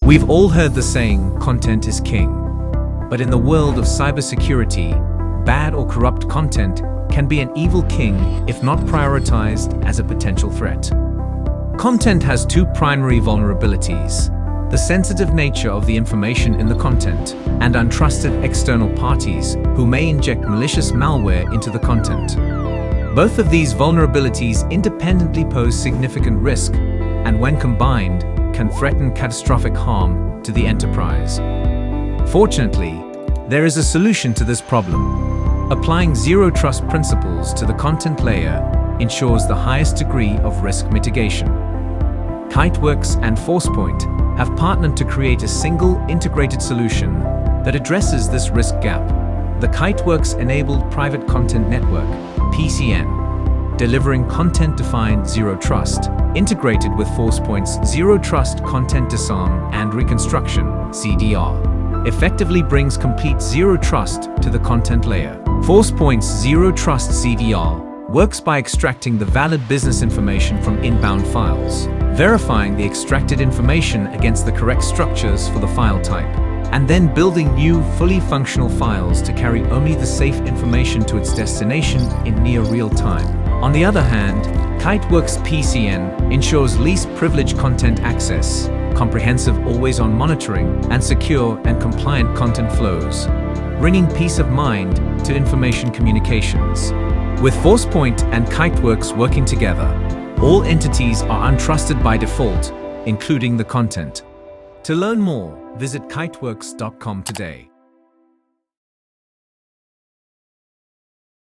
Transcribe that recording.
We've all heard the saying, content is king. But in the world of cybersecurity, bad or corrupt content can be an evil king if not prioritized as a potential threat. Content has two primary vulnerabilities: the sensitive nature of the information in the content and untrusted external parties who may inject malicious malware into the content. Both of these vulnerabilities independently pose significant risk and, when combined, can threaten catastrophic harm to the enterprise. Fortunately, there is a solution to this problem. Applying zero trust principles to the content layer ensures the highest degree of risk mitigation. Kiteworks and Forcepoint have partnered to create a single integrated solution that addresses this risk gap: the Kiteworks Enabled Private Content Network, PCN, delivering content-defined zero trust, integrated with Forcepoint's Zero Trust Content Disarm and Reconstruction, CDR, effectively brings complete zero trust to the content layer. Forcepoint's Zero Trust CDR works by extracting the valid business information from inbound files, verifying the extracted information against the correct structures for the file type, and then building new, fully functional files to carry only the safe information to its destination in near real time. On the other hand, Kiteworks PCN ensures least privileged content access, comprehensive always-on monitoring, and secure and compliant content flows, bringing peace of mind to information communications. With Forcepoint and Kiteworks working together, all entities are untrusted by default, including the content. To learn more, visit kiteworks.com today.